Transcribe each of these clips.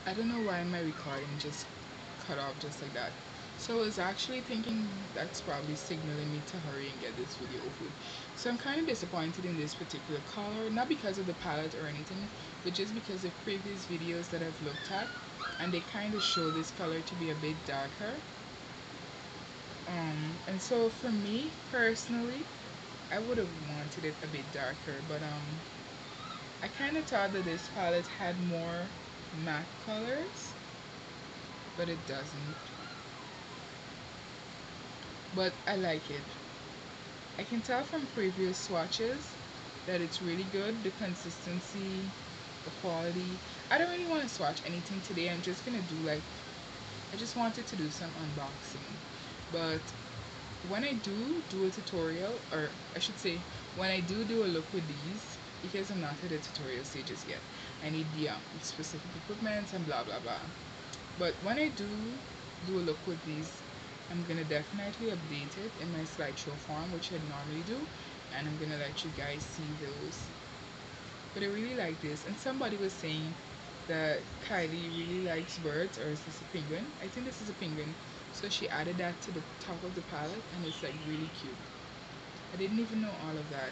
I don't know why my recording just cut off just like that. So I was actually thinking that's probably signaling me to hurry and get this video over with. So I'm kind of disappointed in this particular color, not because of the palette or anything, but just because of previous videos that I've looked at, and they kind of show this color to be a bit darker. And so for me personally, I would have wanted it a bit darker, but I kind of thought that this palette had more matte colors, but it doesn't. But I like it. I can tell from previous swatches that it's really good. The consistency, the quality. I don't really want to swatch anything today. I'm just gonna do like, I just wanted to do some unboxing. But when I do a tutorial, or I should say when I do a look with these, because I'm not at the tutorial stages yet, I need the specific equipment and blah blah blah. But when I do a look with these, I'm gonna definitely update it in my slideshow form, which I normally do, and I'm gonna let you guys see those. But I really like this, and somebody was saying that Kylie really likes birds, or is this a penguin? I think this is a penguin. So she added that to the top of the palette, and it's like really cute. I didn't even know all of that.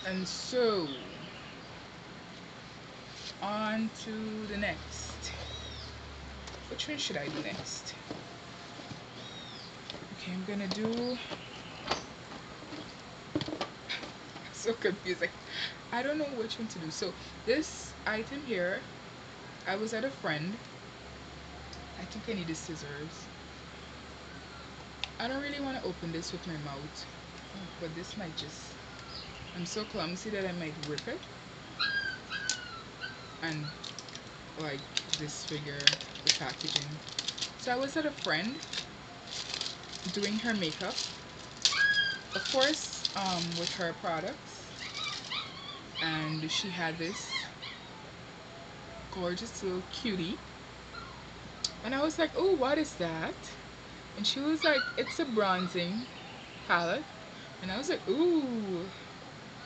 And so on to the next. Which one should I do next? Okay, I'm gonna do, so confusing. I don't know which one to do. So this item here, I was at a friend. I think I need the scissors. I don't really want to open this with my mouth, but this might just, I'm so clumsy that I might rip it and like disfigure the packaging. So I was at a friend doing her makeup, of course, with her products, and she had this gorgeous little cutie, and I was like, oh, what is that? And she was like, it's a bronzing palette. And I was like, ooh.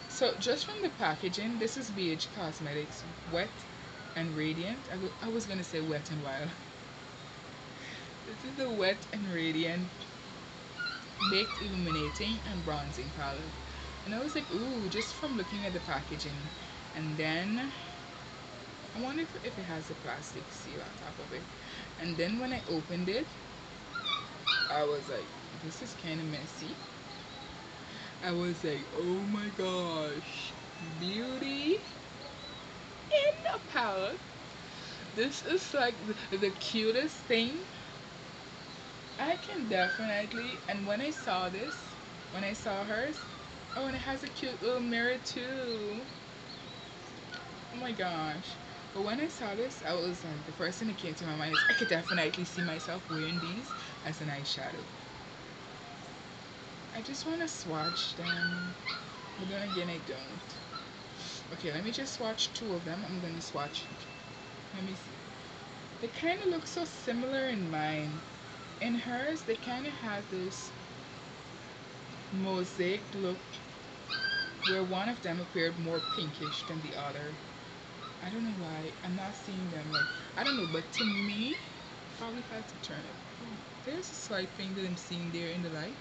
So just from the packaging, this is BH Cosmetics Wet and Radiant. I was gonna say Wet and Wild. This is the Wet and Radiant Baked Illuminating and Bronzing palette. And I was like, ooh, just from looking at the packaging. And then I wonder if it has a plastic seal on top of it. And then when I opened it, I was like, this is kind of messy. I was like, oh my gosh, beauty in a palette. This is like the cutest thing. I can definitely, and when I saw this, when I saw hers, oh, and it has a cute little mirror too. Oh my gosh. But when I saw this, I was like, the first thing that came to my mind is I could definitely see myself wearing these as an eyeshadow. I just want to swatch them, but then again I don't. Okay, let me just swatch two of them. I'm going to swatch, let me see. They kind of look so similar in mine. In hers, they kind of had this mosaic look where one of them appeared more pinkish than the other. I don't know why. I'm not seeing them like, I don't know, but to me, probably had to turn it. Oh, there's a slight thing that I'm seeing there in the light.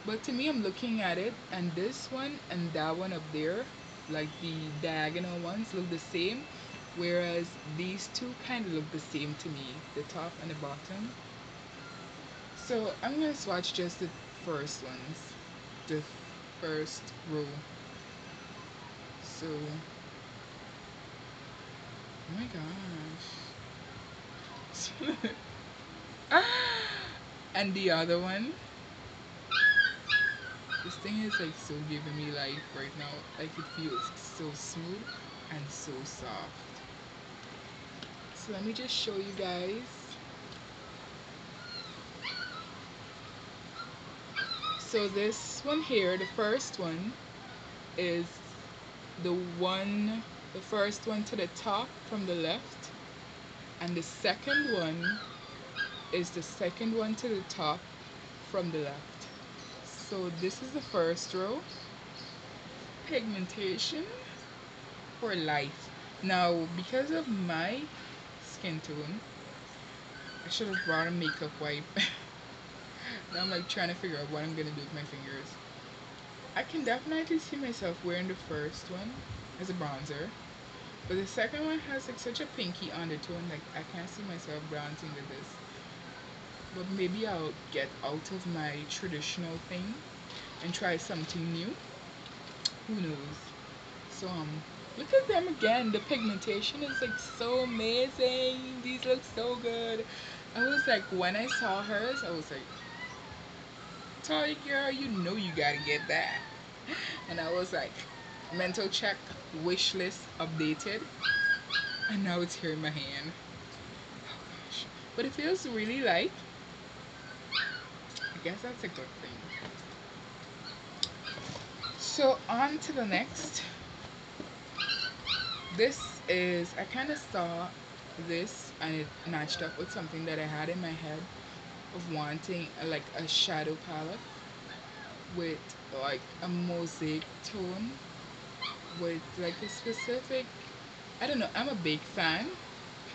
But to me, I'm looking at it, and this one and that one up there, like the diagonal ones, look the same, whereas these two kind of look the same to me, the top and the bottom. So I'm gonna swatch just the first ones, the first row. So, oh my gosh. And the other one, this thing is like so giving me life right now. Like it feels so smooth and so soft. So let me just show you guys. So this one here, the first one, is the first one to the top from the left, and the second one is the second one to the top from the left. So this is the first row. Pigmentation for life. Now, because of my skin tone, I should have brought a makeup wipe. Now I'm like trying to figure out what I'm gonna do with my fingers. I can definitely see myself wearing the first one as a bronzer, but the second one has like such a pinky undertone. Like I can't see myself bronzing with this. But maybe I'll get out of my traditional thing and try something new. Who knows? So look at them again. The pigmentation is like so amazing. These look so good. I was like, when I saw hers, I was like, Toy girl, you know you gotta get that. And I was like, mental check, wish list updated, and now it's here in my hand. Oh gosh. But it feels really light. I guess that's a good thing. So on to the next. This is, I kind of saw this and it matched up with something that I had in my head of wanting like a shadow palette with like a mosaic tone with like a specific, I don't know, I'm a big fan.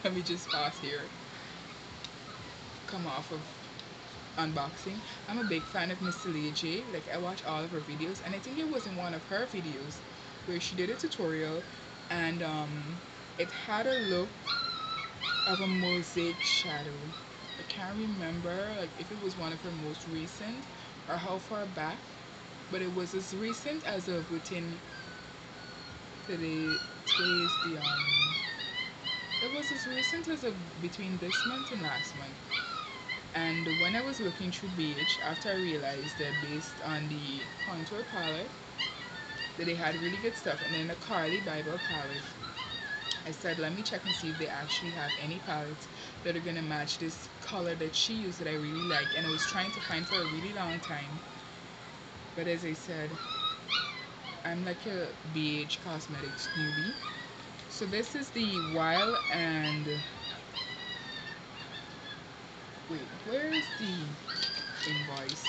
Let me just pause here, come off of unboxing. I'm a big fan of Miss Celia J. Like I watch all of her videos, and I think it was in one of her videos where she did a tutorial, and it had a look of a mosaic shadow. I can't remember like if it was one of her most recent or how far back, but it was as recent as of within today. Today is the It was as recent as of between this month and last month. And when I was looking through BH, after I realized that based on the contour palette, that they had really good stuff, and then the Carly Bible palette, I said, let me check and see if they actually have any palettes that are gonna match this color that she used that I really like. And I was trying to find for a really long time. But as I said, I'm like a BH Cosmetics newbie. So this is the Wild and wait, where is the invoice?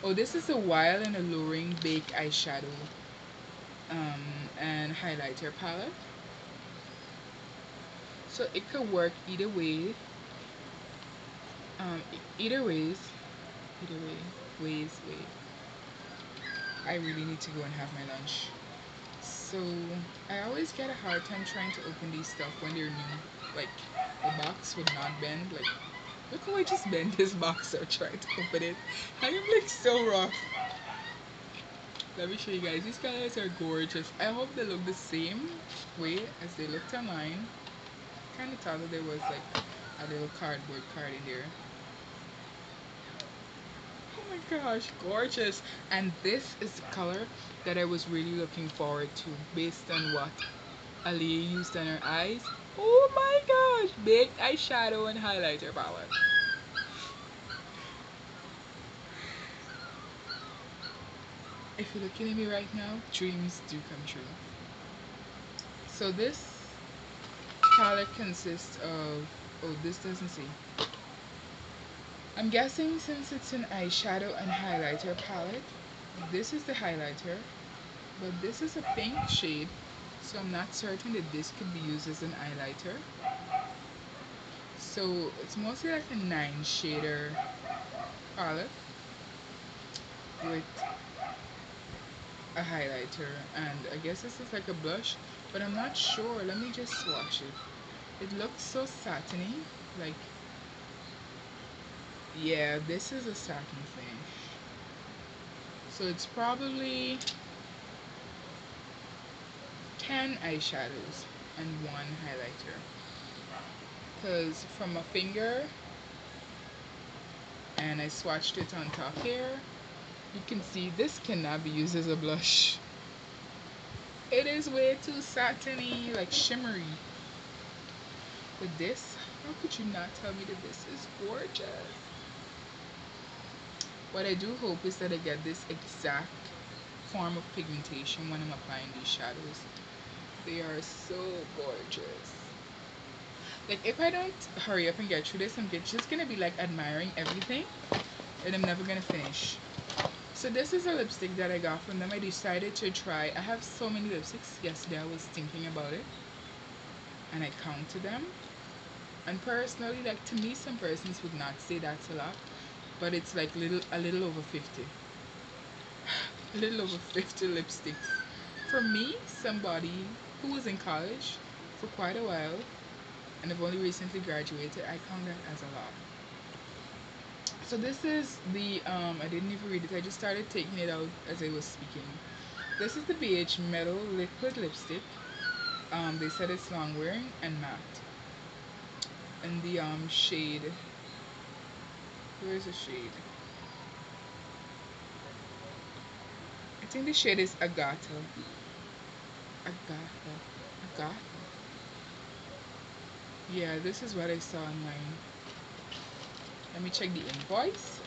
Oh, this is a Wild and Alluring Baked Eyeshadow um, and Highlighter palette. So it could work either way. Either ways. Either way. I really need to go and have my lunch. So I always get a hard time trying to open these stuff when they're new. Like the box would not bend. Like look how I just bent this box or tried to open it. I am like so rough. Let me show you guys. These colors are gorgeous. I hope they look the same way as they looked online. Kind of thought that there was like a little cardboard card in there. Oh my gosh, gorgeous. And this is the color that I was really looking forward to based on what Aliyah used on her eyes. Oh my gosh, big eyeshadow and highlighter palette. If you're looking at me right now, dreams do come true. So this palette consists of, oh, this doesn't say. I'm guessing since it's an eyeshadow and highlighter palette, this is the highlighter, but this is a pink shade, so I'm not certain that this could be used as an highlighter. So it's mostly like a 9 shader palette with a highlighter, and I guess this is like a blush, but I'm not sure. Let me just swatch it. It looks so satiny, like, yeah, this is a satin finish. So it's probably 10 eyeshadows and 1 highlighter. Because from a finger, and I swatched it on top here, you can see this cannot be used as a blush. It is way too satiny, like shimmery. But this, how could you not tell me that this is gorgeous? What I do hope is that I get this exact form of pigmentation when I'm applying these shadows. They are so gorgeous. Like if I don't hurry up and get through this, I'm just gonna be like admiring everything and I'm never gonna finish. So this is a lipstick that I got from them. I decided to try. I have so many lipsticks. Yesterday I was thinking about it and I counted them. And personally, like to me, some persons would not say that's a lot, but it's like a little over 50. A little over 50 lipsticks. For me, somebody who was in college for quite a while and have only recently graduated, I count that as a lot. So this is the I didn't even read it. I just started taking it out as I was speaking. This is the BH Metal Liquid Lipstick. They said it's long wearing and matte. And the shade, where's the shade? I think the shade is Agata. Agatha. Agatha. Yeah, this is what I saw online. Let me check the invoice.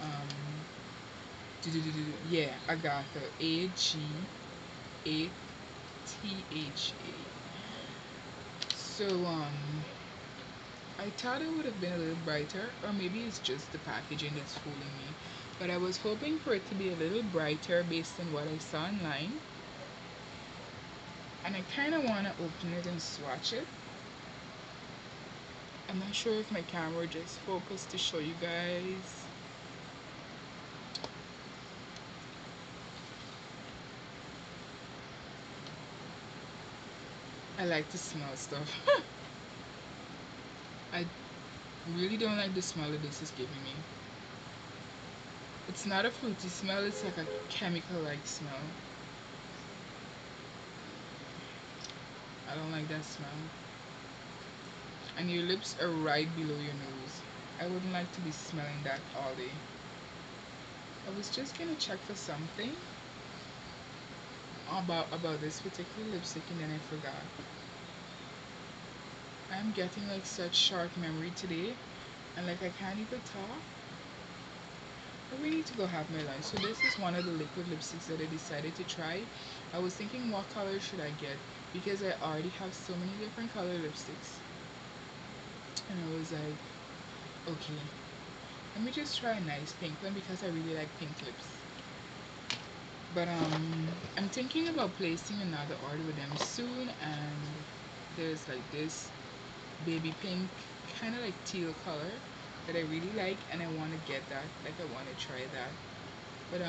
Yeah, Agatha. Agatha. So I thought it would have been a little brighter, or maybe it's just the packaging that's fooling me. But I was hoping for it to be a little brighter based on what I saw online. And I kind of want to open it and swatch it. I'm not sure if my camera just focused to show you guys. I like to smell stuff. I really don't like the smell that this is giving me. It's not a fruity smell, it's like a chemical-like smell. I don't like that smell. And your lips are right below your nose. I wouldn't like to be smelling that all day. I was just gonna check for something about this particular lipstick and then I forgot. I'm getting like such short memory today and like I can't even talk. I really need to go have my lunch. So this is one of the liquid lipsticks that I decided to try. I was thinking what color should I get because I already have so many different color lipsticks. And I was like, okay, let me just try a nice pink one because I really like pink lips. But I'm thinking about placing another order with them soon, and there's like this baby pink, kind of like teal color that I really like, and I want to get that. Like I want to try that. But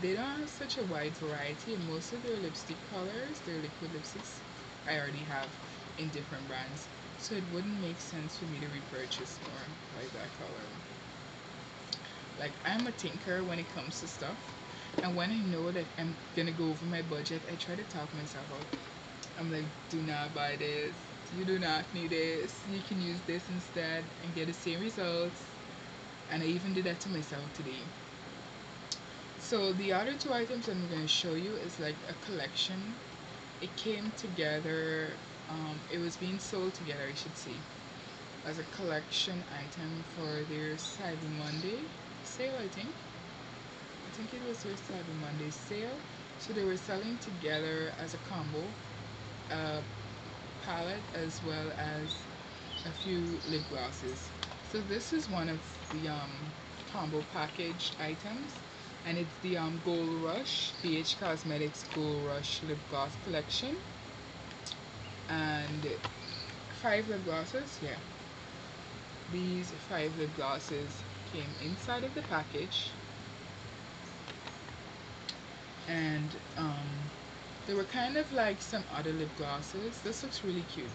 they don't have such a wide variety, and most of their lipstick colors, their liquid lipsticks, I already have in different brands. So it wouldn't make sense for me to repurchase more like that color. Like I'm a tinker when it comes to stuff. And when I know that I'm gonna go over my budget, I try to talk myself out. I'm like, do not buy this. You do not need this. You can use this instead and get the same results. And I even did that to myself today. So the other two items I'm gonna show you is like a collection. It came together. It was being sold together, I should say, as a collection item for their Cyber Monday sale, I think. I think it was their Cyber Monday sale. So they were selling together as a combo, a palette as well as a few lip glosses. So this is one of the combo packaged items, and it's the Gold Rush BH Cosmetics Gold Rush Lip Gloss Collection, and 5 lip glosses. Yeah, these 5 lip glosses came inside of the package, and they were kind of like some other lip glosses. This looks really cute.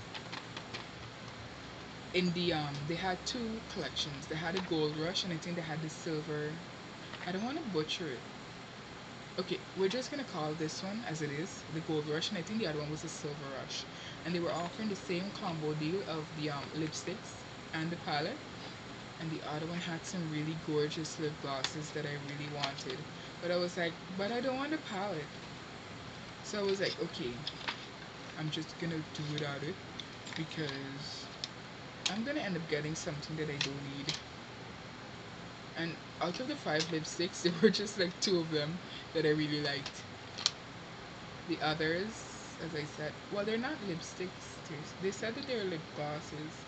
In the they had two collections. They had a Gold Rush and I think they had the silver. I don't want to butcher it. Okay, we're just gonna call this one as it is, the Gold Rush, and I think the other one was the Silver Rush. And they were offering the same combo deal of the lipsticks and the palette. And the other one had some really gorgeous lip glosses that I really wanted. But I was like, but I don't want a palette. So I was like, okay, I'm just gonna do without it because I'm gonna end up getting something that I don't need. And out of the 5 lipsticks, there were just like 2 of them that I really liked. The others, as I said, well, they're not lipsticks. They said that they're lip glosses.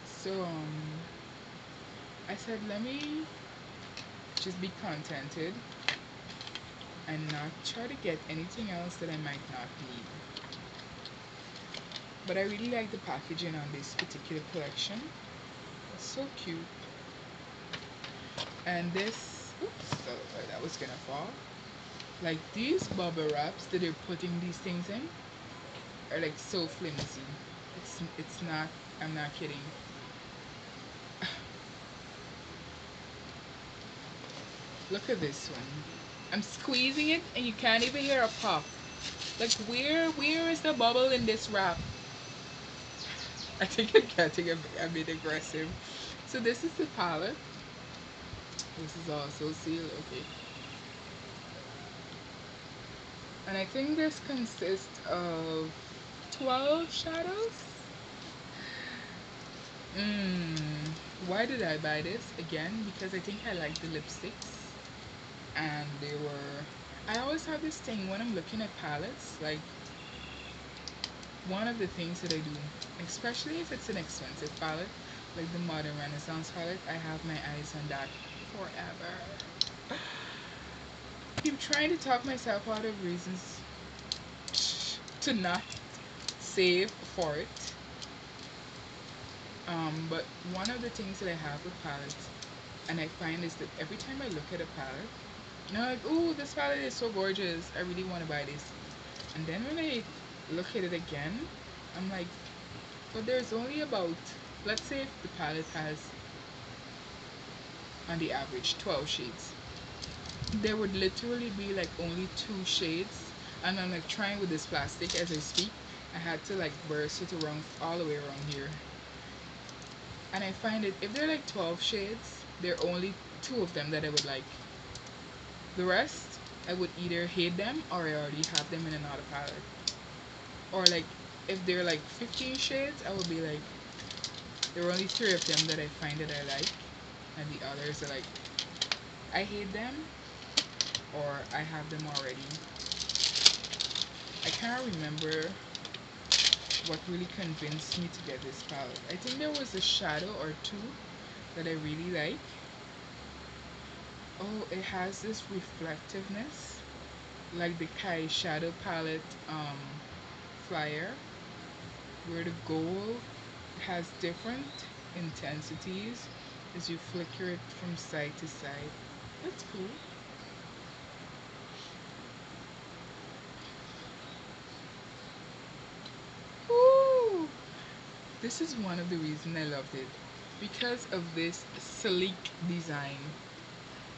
So I said, let me which is be contented and not try to get anything else that I might not need. But I really like the packaging on this particular collection. It's so cute. And this, oops, so that was gonna fall. Like these bubble wraps that they're putting these things in are like so flimsy. It's not, I'm not kidding. Look at this one. I'm squeezing it and you can't even hear a pop. Like where is the bubble in this wrap? I think I'm getting a bit aggressive. So this is the palette. This is also sealed, okay. And I think this consists of 12 shadows. Why did I buy this? Again, because I think I like the lipsticks. And they were... I always have this thing when I'm looking at palettes, like one of the things that I do, especially if it's an expensive palette, like the Modern Renaissance palette, I have my eyes on that forever. Keep trying to talk myself out of reasons to not save for it. But one of the things that I have with palettes, and I find is that every time I look at a palette, you know, like, oh, this palette is so gorgeous, I really want to buy this. And then when I look at it again, I'm like, but there's only about, let's say if the palette has, on the average, 12 shades. There would literally be like only 2 shades. And I'm like trying with this plastic as I speak. I had to like burst it around all the way around here. And I find it, if there are like 12 shades, there are only 2 of them that I would like. The rest, I would either hate them or I already have them in another palette. Or like, if they're like 15 shades, I would be like, there are only 3 of them that I find that I like. And the others are like, I hate them or I have them already. I can't remember what really convinced me to get this palette. I think there was a shadow or 2 that I really like. Oh, it has this reflectiveness, like the Kai shadow palette flyer, where the gold has different intensities as you flicker it from side to side. That's cool. Ooh! This is one of the reasons I loved it, because of this sleek design.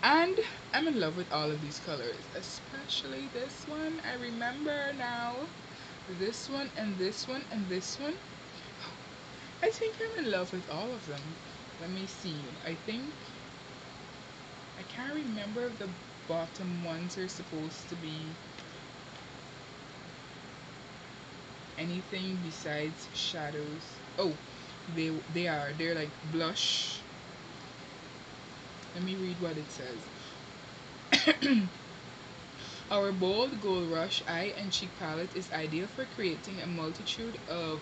And I'm in love with all of these colors, especially this one. I remember now. This one and this one and this one. I think I'm in love with all of them. Let me see. I think I can't remember if the bottom ones are supposed to be anything besides shadows. Oh, they are. They're like blush. Let me read what it says. Our bold gold rush eye and cheek palette is ideal for creating a multitude of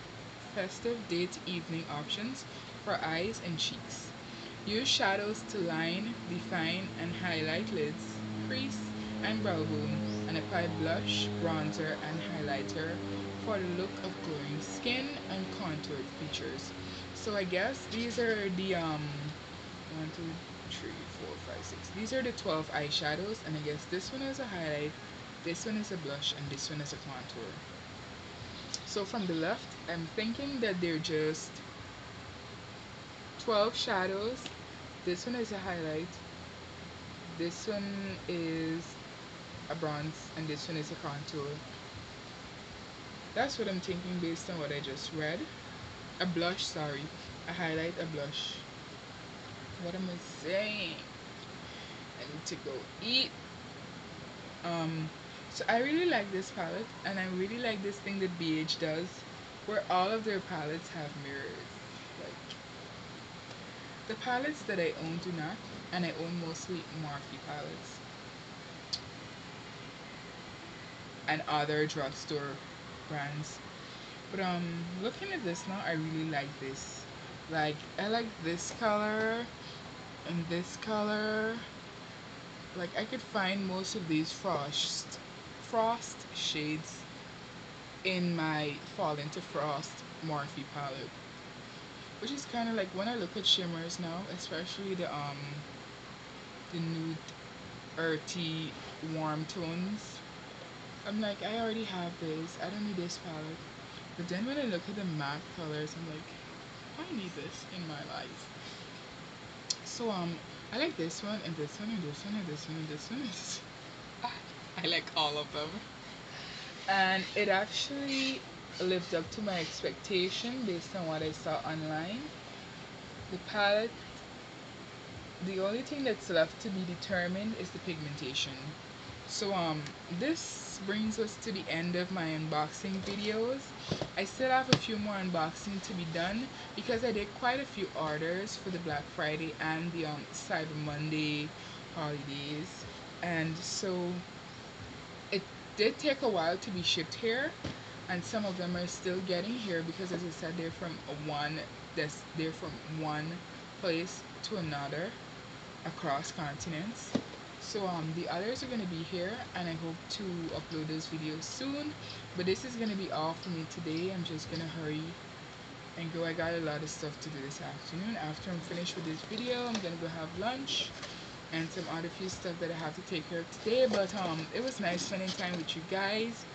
festive date evening options for eyes and cheeks. Use shadows to line, define, and highlight lids, crease, and brow bone, and apply blush, bronzer, and highlighter for the look of glowing skin and contoured features. So I guess these are the 1, 2, 3, 4, 5, 6. These are the 12 eyeshadows, and I guess this one is a highlight, this one is a blush, and this one is a contour. So from the left, I'm thinking that they're just 12 shadows. This one is a highlight, this one is a bronze, and this one is a contour. That's what I'm thinking based on what I just read. A blush, sorry. A highlight, a blush. What am I saying? I need to go eat. So I really like this palette, and I really like this thing that BH does, where all of their palettes have mirrors. Like, the palettes that I own do not, and I own mostly Morphe palettes and other drugstore brands. But looking at this now, I really like this. Like, I like this color and this color. Like I could find most of these frost shades in my Fall into Frost Morphe palette, which is kind of like when I look at shimmers now, especially the nude, earthy, warm tones. I'm like, I already have this. I don't need this palette. But then when I look at the matte colors, I'm like, I need this in my life. So I like this one and this one and this one and this one and this one. And this one. I like all of them. And it actually lived up to my expectation based on what I saw online. The palette, the only thing that's left to be determined is the pigmentation. So this brings us to the end of my unboxing videos. I still have a few more unboxing to be done because I did quite a few orders for the Black Friday and the Cyber Monday holidays, and so it did take a while to be shipped here, and some of them are still getting here because, as I said, they're from one place to another across continents. So the others are going to be here, and I hope to upload those videos soon, but this is going to be all for me today. I'm just going to hurry and go. I got a lot of stuff to do this afternoon. After I'm finished with this video, I'm going to go have lunch and some other few stuff that I have to take care of today. But it was nice spending time with you guys.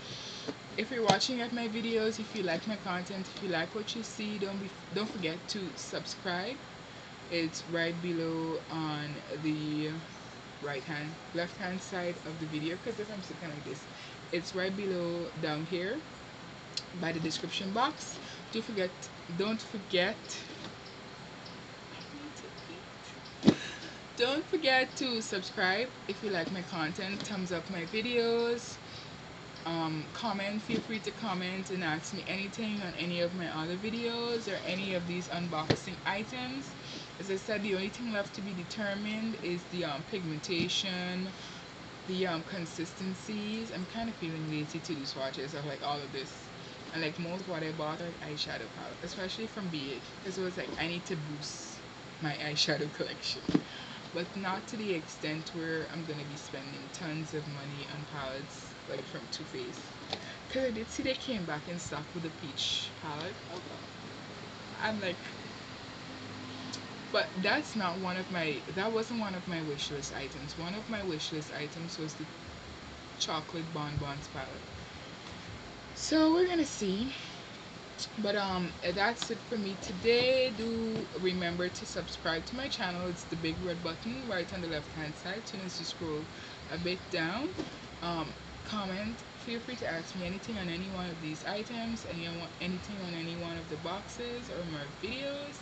If you're watching at my videos, if you like my content, if you like what you see, don't forget to subscribe. It's right below on the left hand side of the video, because if I'm sitting like this, it's right below down here by the description box. Don't forget don't forget to subscribe if you like my content. Thumbs up my videos. Comment, feel free to comment and ask me anything on any of my other videos or any of these unboxing items. As I said, the only thing left to be determined is the pigmentation, the consistencies. I'm kind of feeling lazy to do swatches of like all of this, and like most what I bought are eyeshadow palette, especially from BH, because it was like I need to boost my eyeshadow collection, but not to the extent where I'm gonna be spending tons of money on palettes like from Too Faced. Because I did see they came back in stock with a peach palette. I'm like, but that wasn't one of my wish list items. One of my wish list items was the chocolate bonbons palette. So we're gonna see. But that's it for me today. Do remember to subscribe to my channel. It's the big red button right on the left hand side. So as you scroll a bit down, comment, feel free to ask me anything on any one of these items, anything on any one of the boxes or my videos.